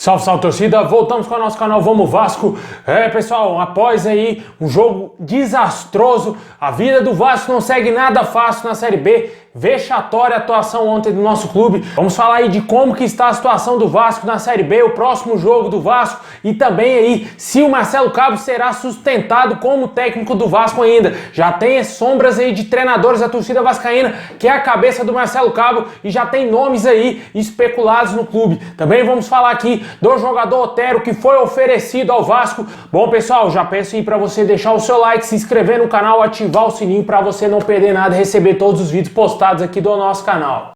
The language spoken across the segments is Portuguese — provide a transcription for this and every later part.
Salve, salve, torcida! Voltamos com o nosso canal Vamos Vasco. Pessoal, após aí um jogo desastroso, a vida do Vasco não segue nada fácil na Série B. Vexatória atuação ontem do nosso clube. Vamos falar aí de como que está a situação do Vasco na Série B, o próximo jogo do Vasco e também aí se o Marcelo Cabo será sustentado como técnico do Vasco ainda. Já tem sombras aí de treinadores da torcida vascaína, que é a cabeça do Marcelo Cabo, e já tem nomes aí especulados no clube. Também vamos falar aqui do jogador Otero, que foi oferecido ao Vasco. Bom, pessoal, já peço aí para você deixar o seu like, se inscrever no canal, ativar o sininho para você não perder nada e receber todos os vídeos postados aqui do nosso canal.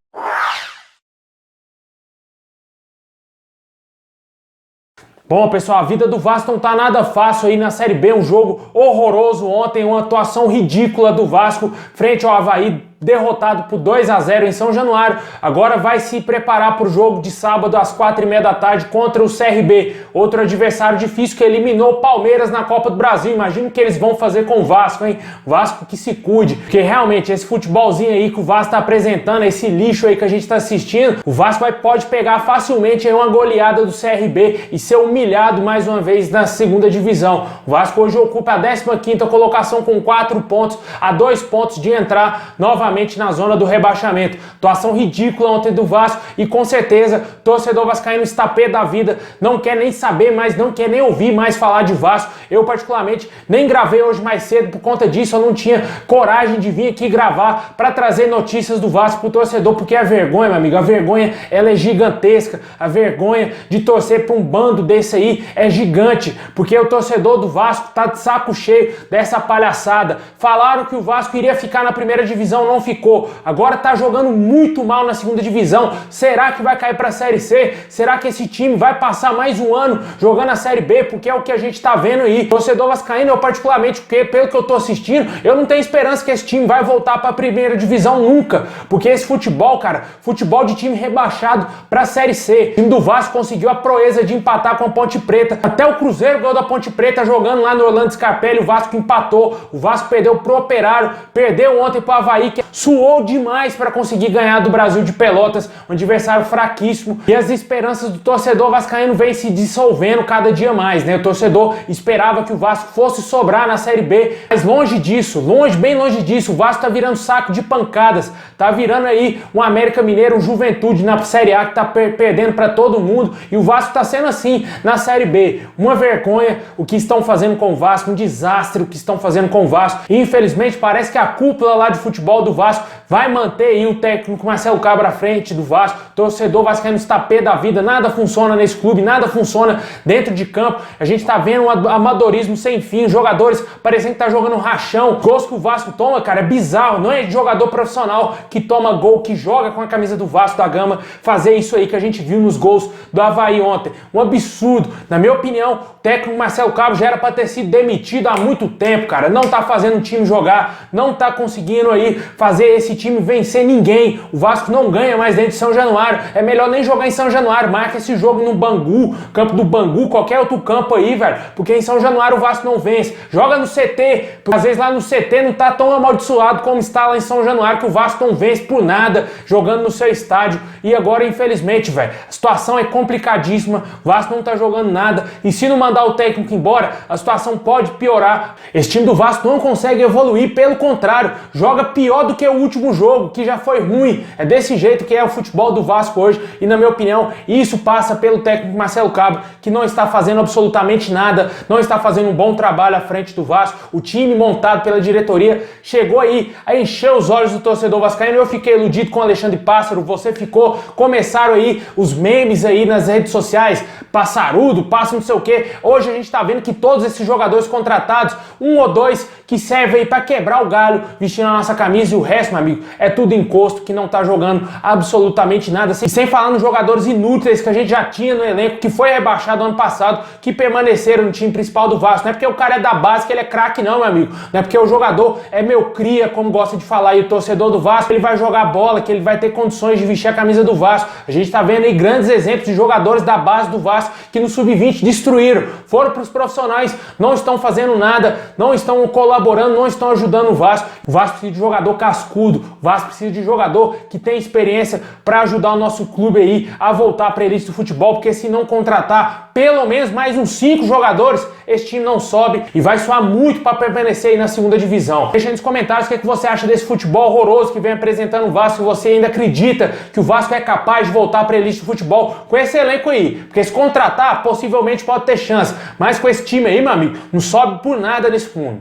Bom, pessoal, a vida do Vasco não tá nada fácil aí na Série B, um jogo horroroso ontem, uma atuação ridícula do Vasco frente ao Avaí, derrotado por 2-0 em São Januário. Agora vai se preparar para o jogo de sábado às 4h30 da tarde contra o CRB, outro adversário difícil que eliminou o Palmeiras na Copa do Brasil. Imagina o que eles vão fazer com o Vasco, hein? Vasco que se cuide, porque realmente esse futebolzinho aí que o Vasco tá apresentando, esse lixo aí que a gente tá assistindo, o Vasco pode pegar facilmente aí uma goleada do CRB e ser humilhado mais uma vez na segunda divisão. O Vasco hoje ocupa a 15ª colocação com 4 pontos, a 2 pontos de entrar novamente na zona do rebaixamento. Atuação ridícula ontem do Vasco e com certeza o torcedor vascaíno está pé da vida, não quer nem saber mais, não quer nem ouvir mais falar de Vasco. Eu particularmente nem gravei hoje mais cedo por conta disso, eu não tinha coragem de vir aqui gravar para trazer notícias do Vasco pro torcedor, porque a vergonha, meu amigo, a vergonha ela é gigantesca, a vergonha de torcer para um bando desse aí é gigante, porque o torcedor do Vasco tá de saco cheio dessa palhaçada. Falaram que o Vasco iria ficar na primeira divisão, não ficou. Agora tá jogando muito mal na segunda divisão. Será que vai cair pra Série C? Será que esse time vai passar mais um ano jogando a Série B? Porque é o que a gente tá vendo aí. Torcedor vascaíno, eu particularmente, porque pelo que eu tô assistindo, eu não tenho esperança que esse time vai voltar pra primeira divisão nunca. Porque esse futebol, cara, futebol de time rebaixado pra Série C. O time do Vasco conseguiu a proeza de empatar com a Ponte Preta. Até o Cruzeiro ganhou da Ponte Preta jogando lá no Orlando Scarpelli. O Vasco empatou. O Vasco perdeu pro Operário. Perdeu ontem pro Avaí, que suou demais para conseguir ganhar do Brasil de Pelotas, um adversário fraquíssimo, e as esperanças do torcedor vascaíno vêm se dissolvendo cada dia mais, né? O torcedor esperava que o Vasco fosse sobrar na Série B, mas longe disso, bem longe disso. O Vasco tá virando saco de pancadas, tá virando aí um América Mineiro, um Juventude na Série A que tá perdendo para todo mundo, e o Vasco tá sendo assim na Série B. Uma vergonha o que estão fazendo com o Vasco, um desastre o que estão fazendo com o Vasco, e infelizmente parece que a cúpula lá de futebol do Vasco vai manter aí o técnico Marcelo Cabo à frente do Vasco. Torcedor vascaíno está pé da vida, nada funciona nesse clube, nada funciona dentro de campo. A gente tá vendo um amadorismo sem fim, jogadores parecendo que tá jogando rachão. Gols que o Vasco toma, cara, é bizarro. Não é jogador profissional que toma gol, que joga com a camisa do Vasco da Gama, fazer isso aí que a gente viu nos gols do Avaí ontem. Um absurdo. Na minha opinião, o técnico Marcelo Cabo já era para ter sido demitido há muito tempo, cara. Não tá fazendo o time jogar, não tá conseguindo aí fazer esse time vencer ninguém. O Vasco não ganha mais dentro de São Januário. É melhor nem jogar em São Januário. Marca esse jogo no Bangu, campo do Bangu, qualquer outro campo aí, velho. Porque em São Januário o Vasco não vence. Joga no CT, porque às vezes lá no CT não tá tão amaldiçoado como está lá em São Januário, que o Vasco não vence por nada jogando no seu estádio. E agora, infelizmente, velho, a situação é complicadíssima. O Vasco não tá jogando nada. E se não mandar o técnico embora, a situação pode piorar. Esse time do Vasco não consegue evoluir, pelo contrário, joga pior do que o último jogo, que já foi ruim. É desse jeito que é o futebol do Vasco hoje, e na minha opinião, isso passa pelo técnico Marcelo Cabo, que não está fazendo absolutamente nada, não está fazendo um bom trabalho à frente do Vasco. O time montado pela diretoria chegou aí a encher os olhos do torcedor vascaíno. Eu fiquei iludido com o Alexandre Pássaro, você ficou, começaram aí os memes aí nas redes sociais, passarudo, passa não sei o que. Hoje a gente tá vendo que todos esses jogadores contratados, um ou dois que servem aí para quebrar o galho, vestindo a nossa camisa, e o resto, meu amigo, é tudo encosto, que não tá jogando absolutamente nada. E sem falar nos jogadores inúteis que a gente já tinha no elenco, que foi rebaixado ano passado, que permaneceram no time principal do Vasco. Não é porque o cara é da base que ele é craque não, meu amigo. Não é porque o jogador é meu cria, como gosta de falar aí o torcedor do Vasco, ele vai jogar bola, que ele vai ter condições de vestir a camisa do Vasco. A gente tá vendo aí grandes exemplos de jogadores da base do Vasco que no sub-20 destruíram, foram pros profissionais, não estão fazendo nada, não estão colaborando colaborando, não estão ajudando o Vasco. O Vasco precisa de jogador cascudo, o Vasco precisa de jogador que tem experiência para ajudar o nosso clube aí a voltar para a elite do futebol, porque se não contratar pelo menos mais uns 5 jogadores, esse time não sobe e vai suar muito para permanecer aí na segunda divisão. Deixa aí nos comentários o que você acha desse futebol horroroso que vem apresentando o Vasco, se você ainda acredita que o Vasco é capaz de voltar para a elite do futebol com esse elenco aí, porque se contratar, possivelmente pode ter chance, mas com esse time aí, meu amigo, não sobe por nada nesse mundo.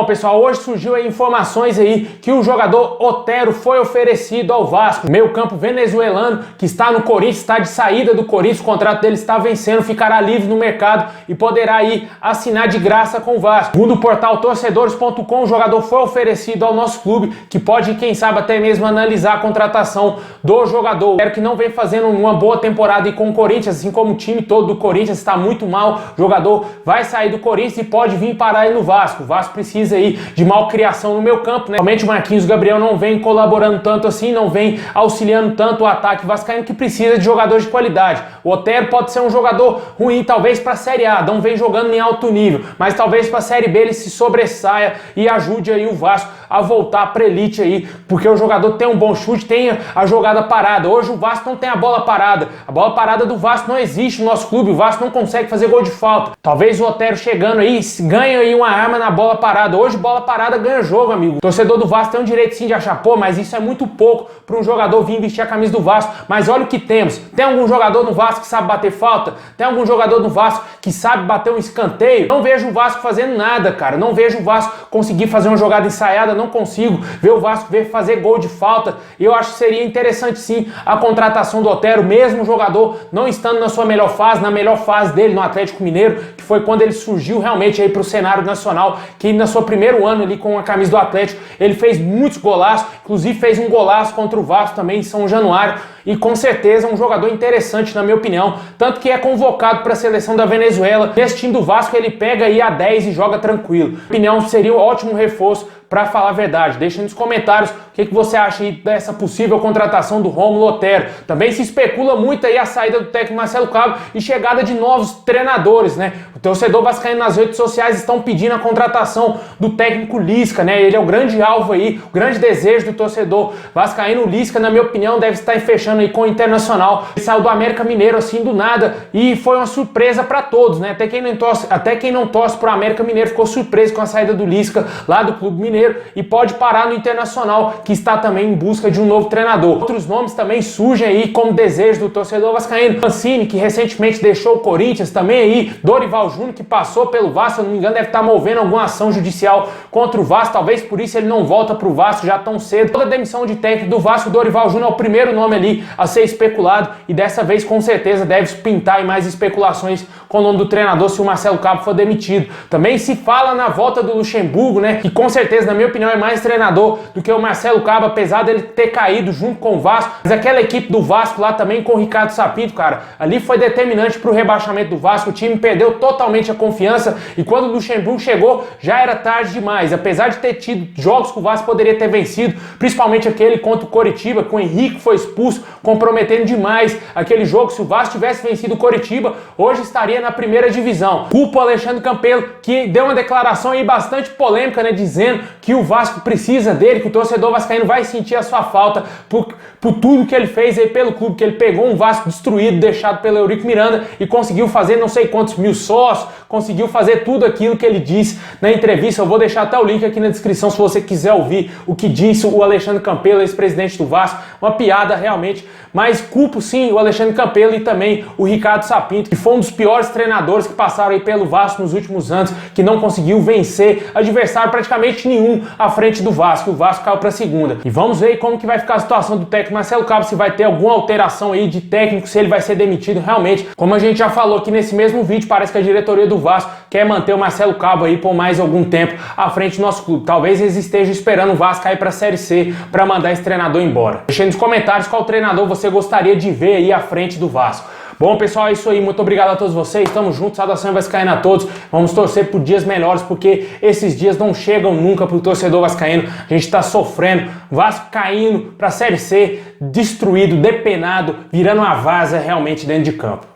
Bom, pessoal, hoje surgiu aí informações aí que o jogador Otero foi oferecido ao Vasco. Meio-campo venezuelano que está no Corinthians, está de saída do Corinthians, o contrato dele está vencendo, ficará livre no mercado e poderá aí assinar de graça com o Vasco. Segundo o portal torcedores.com, o jogador foi oferecido ao nosso clube, que pode, quem sabe, até mesmo analisar a contratação do jogador. Espero que não vem fazendo uma boa temporada aí com o Corinthians, assim como o time todo do Corinthians está muito mal. O jogador vai sair do Corinthians e pode vir parar aí no Vasco. O Vasco precisa aí de malcriação no meio campo, né? Realmente o Marquinhos Gabriel não vem colaborando tanto assim, não vem auxiliando tanto o ataque vascaíno, que precisa de jogadores de qualidade. O Otero pode ser um jogador ruim, talvez para a Série A, não vem jogando em alto nível, mas talvez para a Série B ele se sobressaia e ajude aí o Vasco a voltar para elite aí, porque o jogador tem um bom chute, tem a jogada parada. Hoje o Vasco não tem a bola parada. A bola parada do Vasco não existe no nosso clube, o Vasco não consegue fazer gol de falta. Talvez o Otero chegando aí ganhe aí uma arma na bola parada. Hoje bola parada ganha jogo, amigo. O torcedor do Vasco tem um direito sim de achar, pô, mas isso é muito pouco para um jogador vir vestir a camisa do Vasco. Mas olha o que temos. Tem algum jogador no Vasco que sabe bater falta? Tem algum jogador no Vasco que sabe bater um escanteio? Não vejo o Vasco fazendo nada, cara. Não vejo o Vasco conseguir fazer uma jogada ensaiada, não consigo ver o Vasco fazer gol de falta. E eu acho que seria interessante sim a contratação do Otero, mesmo o jogador não estando na sua melhor fase, na melhor fase dele no Atlético Mineiro, que foi quando ele surgiu realmente aí para o cenário nacional, que na sua primeiro ano ali com a camisa do Atlético, ele fez muitos golaços, inclusive fez um golaço contra o Vasco também em São Januário, e com certeza um jogador interessante na minha opinião, tanto que é convocado para a seleção da Venezuela. Nesse time do Vasco ele pega aí a 10 e joga tranquilo. Na minha opinião seria um ótimo reforço, para falar a verdade. Deixa nos comentários o que você acha aí dessa possível contratação do Rômulo Otero. Também se especula muito aí a saída do técnico Marcelo Cabo e chegada de novos treinadores, né? O torcedor vascaíno nas redes sociais estão pedindo a contratação do técnico Lisca, né? Ele é o grande alvo aí, o grande desejo do torcedor vascaíno. O Lisca, na minha opinião, deve estar fechando aí com o Internacional. Ele saiu do América Mineiro assim do nada e foi uma surpresa para todos, né? Até quem não torce pro América Mineiro ficou surpreso com a saída do Lisca lá do Clube Mineiro e pode parar no Internacional, que está também em busca de um novo treinador. Outros nomes também surgem aí como desejo do torcedor vascaíno. Mancini, que recentemente deixou o Corinthians, também aí Dorival Júnior, que passou pelo Vasco, se eu não me engano, deve estar movendo alguma ação judicial contra o Vasco, talvez por isso ele não volta para o Vasco já tão cedo. Toda a demissão de técnico do Vasco, Dorival Júnior é o primeiro nome ali a ser especulado e dessa vez com certeza deve pintar aí mais especulações com o nome do treinador se o Marcelo Cabo for demitido. Também se fala na volta do Luxemburgo, né, que com certeza na minha opinião, é mais treinador do que o Marcelo Cabo, apesar dele ter caído junto com o Vasco. Mas aquela equipe do Vasco lá também com o Ricardo Sapinto, cara, ali foi determinante para o rebaixamento do Vasco. O time perdeu totalmente a confiança e quando o Luxemburgo chegou, já era tarde demais. Apesar de ter tido jogos que o Vasco poderia ter vencido, principalmente aquele contra o Coritiba, que o Henrique foi expulso, comprometendo demais aquele jogo. Se o Vasco tivesse vencido o Coritiba, hoje estaria na primeira divisão. Culpa o Alexandre Campelo, que deu uma declaração aí bastante polêmica, né, dizendo que o Vasco precisa dele, que o torcedor vascaíno vai sentir a sua falta por tudo que ele fez aí pelo clube, que ele pegou um Vasco destruído, deixado pelo Eurico Miranda e conseguiu fazer não sei quantos mil sócios, conseguiu fazer tudo aquilo que ele disse na entrevista. Eu vou deixar até o link aqui na descrição se você quiser ouvir o que disse o Alexandre Campelo, ex-presidente do Vasco. Uma piada realmente, mas culpo sim o Alexandre Campelo e também o Ricardo Sapinto, que foi um dos piores treinadores que passaram aí pelo Vasco nos últimos anos, que não conseguiu vencer adversário praticamente nenhum à frente do Vasco. O Vasco caiu para a segunda. E vamos ver como que vai ficar a situação do técnico Marcelo Cabo, se vai ter alguma alteração aí de técnico, se ele vai ser demitido realmente. Como a gente já falou aqui nesse mesmo vídeo, parece que a diretoria do Vasco quer manter o Marcelo Cabo aí por mais algum tempo à frente do nosso clube. Talvez eles estejam esperando o Vasco cair para a Série C para mandar esse treinador embora. Deixe nos comentários qual treinador você gostaria de ver aí à frente do Vasco. Bom, pessoal, é isso aí. Muito obrigado a todos vocês. Estamos juntos. Saudação vascaína a todos. Vamos torcer por dias melhores, porque esses dias não chegam nunca para o torcedor vascaíno. A gente está sofrendo. Vasco caindo para a Série C, destruído, depenado, virando uma vaza realmente dentro de campo.